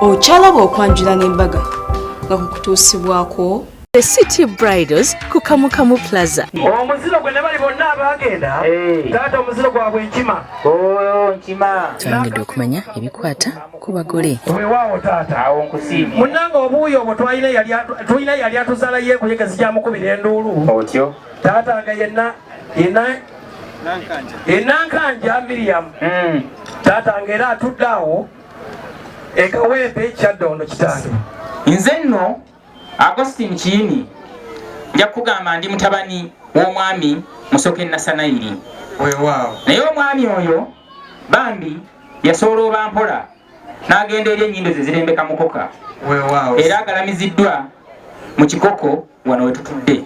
Ochalaba okwanjula n'embaga nga kukutuusibwako The City Bridals ku Kamukamu Plaza. Omuziro gwe ne bali bonna abagenda taata omuziro gwabwe nkima. Nkima. Twangedde okumanya ebikwata ku bagole. Weewaawo taata awo nkusiimye. Munnanga obuuyo obwo tulina yali atuzaala ye kuyegezi gyamukubira enduulu. Otyo. Taata nga yenna Nankanja Miriam. Taata nga era atudde awo ekawempe kyaddondo kitange. Nze nno Agostine Kiyini nja kugamba ndi mutabani w'omwami Musoke Nasanairi. Weewaawo. Naye omwami oyo bambi yasobola obampola n'agenda eri ennyindo ze zirembeka mukoka. Weewaawo. Era agalamiziddwa mu kikoko wano we tutudde.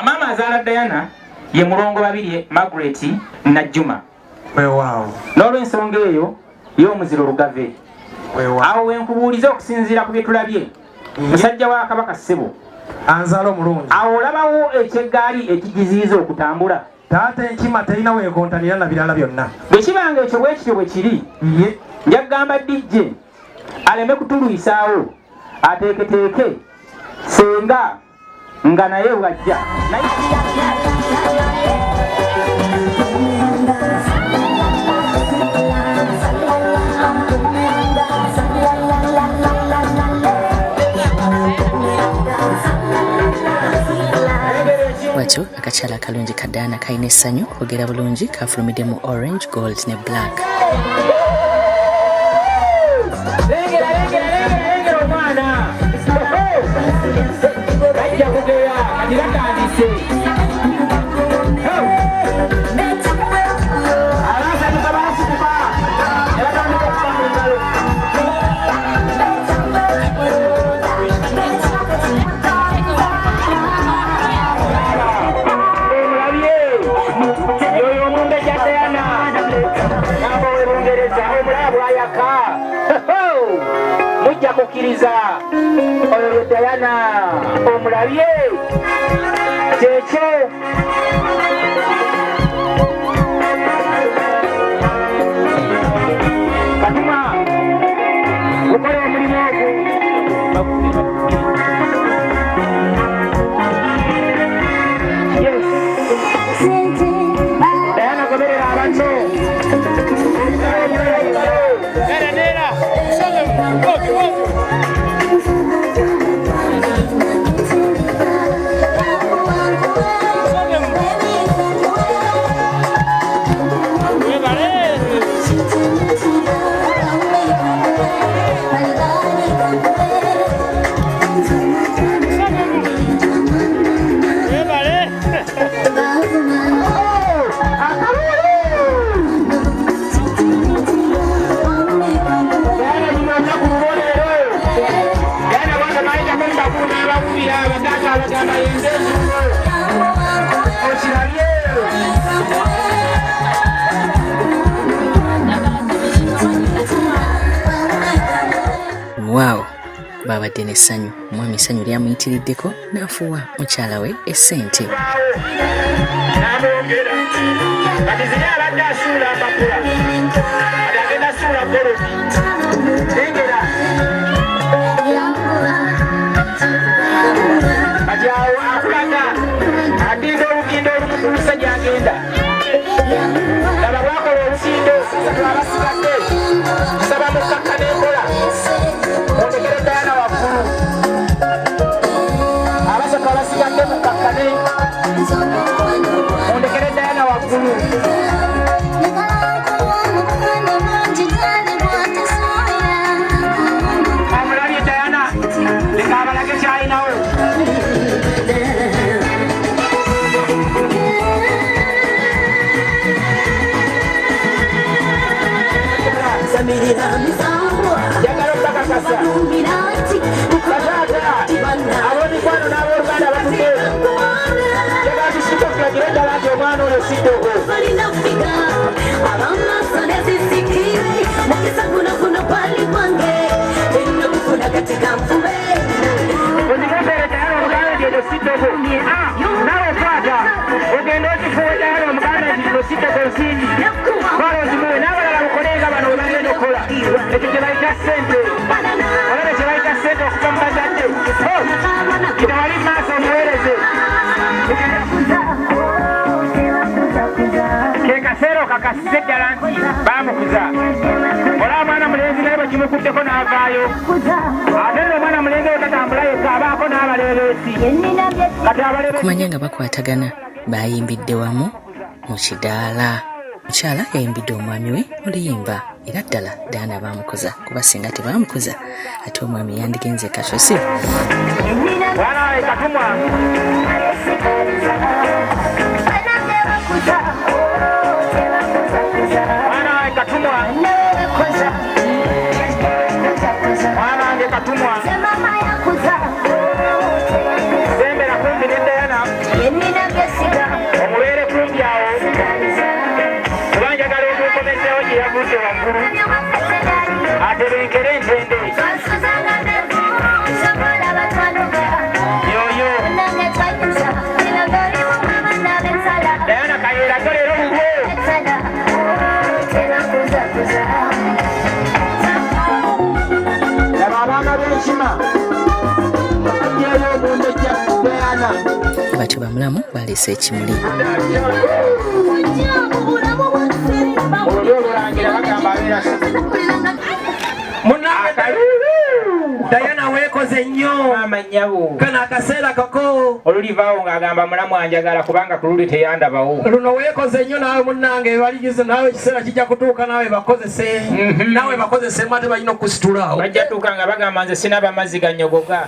Maama azaala Diana ye mulongo babiri Margaret Najjuma. Weewaawo. N'olw'ensonga eyo y'omuziro Lugave. Weewaawo. Awo wenkubuuliza okusinziira ku bye tulabye. Musajja wa Kabaka Ssebo anzaala omulungi. Awo olabawo ekyegaali ekigiziyiza okutambula. Taata enkima terina weekontanira na birala byonna. Bwe kibanga ekyo bwekityo bwe kiri nja kugamba DJ aleme kutulwisaawo ateeketeeke senga nga naye bwajja. Watyo akakyala akalungi kaddaana kalina essanyu kwogera bulungi kafulumidde mu orange, gold ne black. Lengera omwana bajja kugera kati batandise abasanyuka baasikuka ne batandika okuba mu ngalo. Mujja kukkiriza oyo Diana omulabye kyekyo. Katuma gukola omulimu ogwo. Diana goberera abato. Wow, babadde n'essanyu. Omwami essanyu lyamuyitiriddeko n'afuwa mukyala we essente. Sente bakakasize ddala nti baamukuza olaba mwana mulenzi naye bakimukuddeko n'avaayo ate nno omwana mulenzi we tatambula yekka abaako n'abaleebeesi kati abaleebeesi kumanya nga bakwatagana bayimbidde wamu mu kidaala. Mukyala yayimbidde omwami we oluyimba era ddala Diana baamukuza kuba singa tebaamukuza ate omwami yandigenze kasosi. Wana we katumwa sembera kumpi ne Diana omubeere kumpi awo kuba njagala okukomeseewo gye yavudde waggulu atebenkere entende yoyo Diana kayeera tolero bubwo batyo bamulamu baleese ekimuli. Diana weekoze nnyo amanyawo kano akaseera kako olulivaawo ng'agamba mulamu anjagala kubanga ku luli teyandabawo luno weekoze nnyo naawe munnange baligize naawe ekiseera kijja kutuuka naawe bakozese naawe bakozesemu ate balina okusitulaawo bajja tuuka nga bagamba nze sinaba amazzi gannyogoga.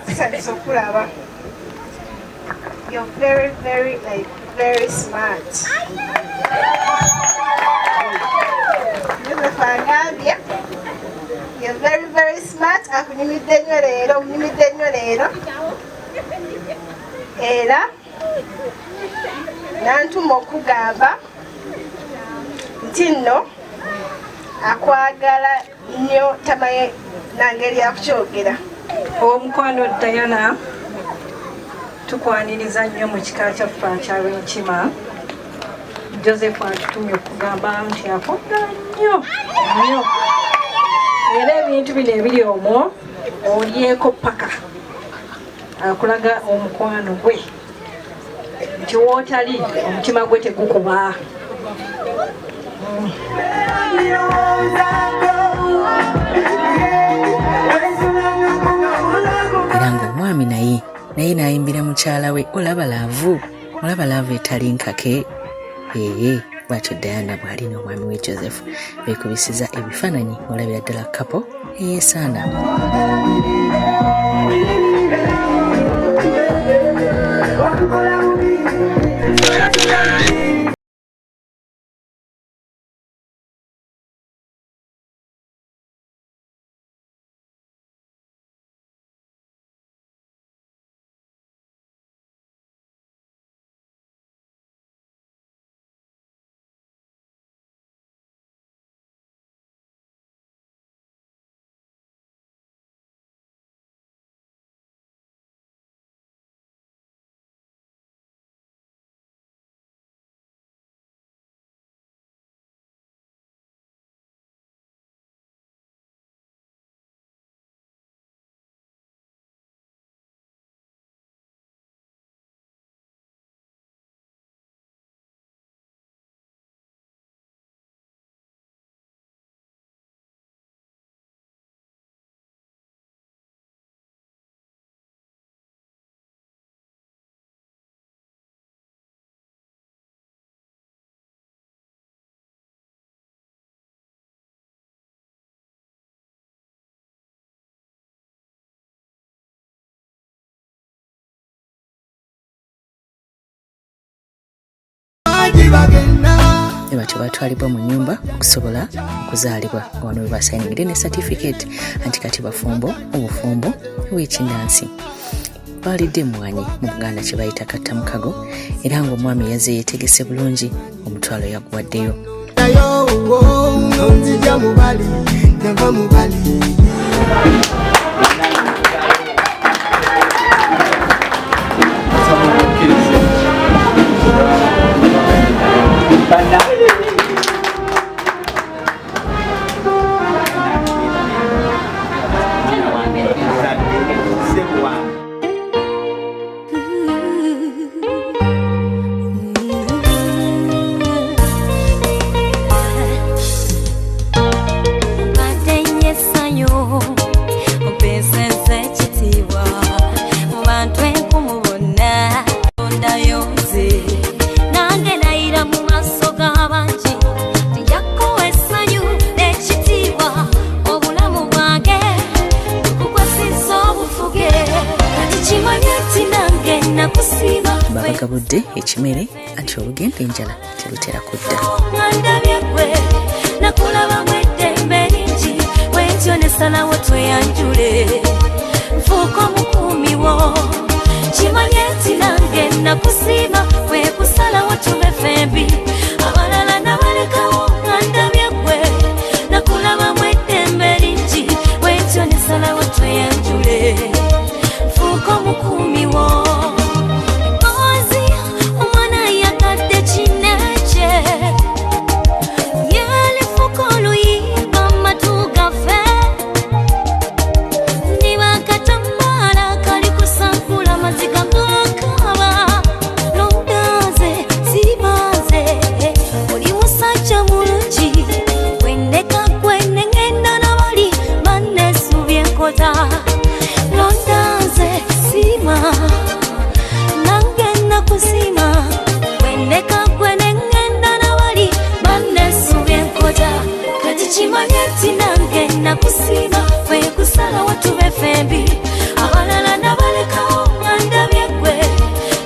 You're very smart. You're very smart. Akunyumidde nnyo leero. Era nantuma okugamba nti nno akwagala nnyo tamanyi nangeri yakukyogera. Omukwano Diana tukwaniriza nnyo mu kika kyaffe aky'Abenkima. Joseph atutumye okugamba nti akwagala nnyo era ebintu bino ebiri omwo olyeko paka akulaga omukwano gwe nti wootali omutima gwe tegukuba. Era ng'omwami naye nayimbira mukyala we olaba laavu etali nkake. Bwatyo Diana bw'ali n'omwami we Joseph beekubisiza ebifaananyi olabira ddala kapo eyeesaana. Batyo batwalibwa mu nnyumba okusobola okuzaalibwa nga wano we basayiningire ne certificate anti kati bafumbo obufumbo w'ekinnansi. Baalidde emmwanyi mu Buganda kye bayita kattamukago era ng'omwami yazze yeetegese bulungi omutwalo yaguwaddeyo. bagabudde ekimere anti olugendo enjala terutera kudda. Nakulaba mwedembe lingi wentyo nesalawo tweyanjule nfuuka omukumi wo kimanye nti nange nakusiima wekusalawo tube fembi abalala nabalekawo nga ndabye gwe nakulaba mwedembe lingi wentyo nesalawo tweyanjule nfuuka omukumi wo ngozi omwana yagadde kinekye nakusima wekusala watube fembi abalala nabalekawo ngandabye gwe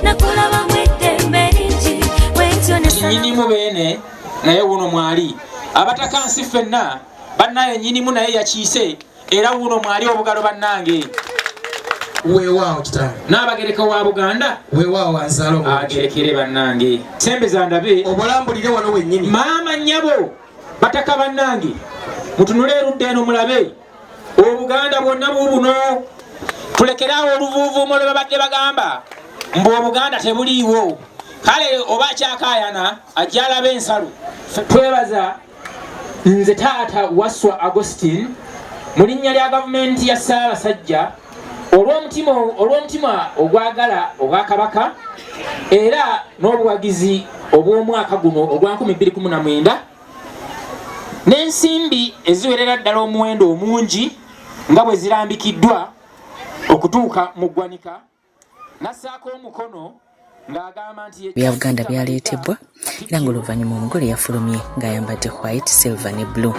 nakulaba mwedembe lingi wentyo nyinimu beene naye wuno mwali abatakansi ffenna bannaye nyinimu naye yakiise era wuno mwali obugalo bannange weewaawo kitange n'abagereka wa Buganda weewaawo anzalo agerekere bannange sembeza ndabe obalambulire wano wennyini maama nnyabo bataka bannange mutunule erudda eno mulabe Obuganda bwonna bubuno tulekerawo oluvuuvuumo lwe babadde bagamba mbu Obuganda tebuliiwo kale oba kyakayana ajja alaba ensalo twebaza nze taata Waswa Agustin mu linnya lya gavumenti ya Ssaabasajja olw'omutima ogwagala ogwa Kabaka era n'obuwagizi obw'omwaka guno ogwa 2019 n'ensimbi eziwerera ddala omuwendo omungi nga bwe zirambikiddwa okutuuka mu ggwanika nassaako omukono ng'agamba nti bya Buganda byaleetebwa era ng'oluvannyuma omugole yafulumye ng'ayambadde white, silver ne blue.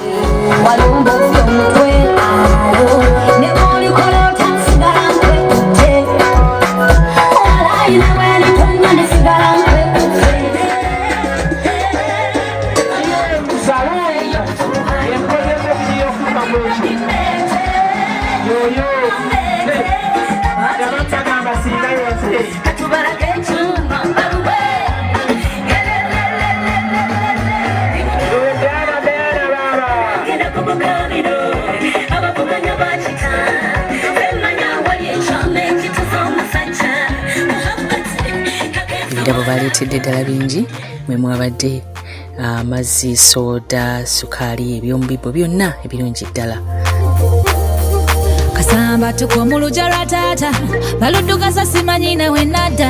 Ebirabo baleetedde ddala bingi mwe mwabadde amazzi, soda, sukaali, ebyomubibbo byonna ebirungi ddala. Kasamba tuko mu luggya lwa taata baluddugaza simanyi nawe nadda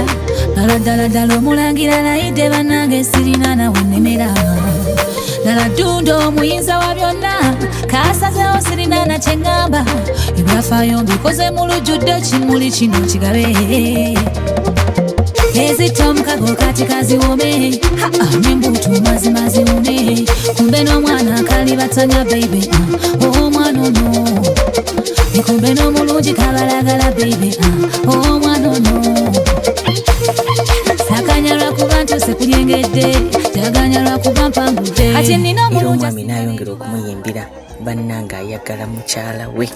ddala omulangira nayidde bannange sirina nawe nnemera ddala ddunda omuyinza wa byonna kasazeewo sirina na kye ŋŋamba ebyafaayo mbikoze mu lujjudde kimuli kino kigabe ezita omukago kati kaziwome nembuutu mazima ziwume kumbe n'omwana akali batanya baby omwana ono nikumbe n'omulungi kabalagala baby omwana ono sakanya lwakuba ntuse kulyengedde jaganya lwakuba mpangudde kati nina omulungi omwami n'ayongera okumuyimbira bannanga ayagala mukyala we.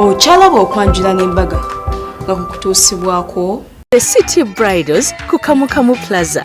Ochalaba okwanjula n'embaga nga kukutuusibwako The City Bridals ku Kamukamu Plaza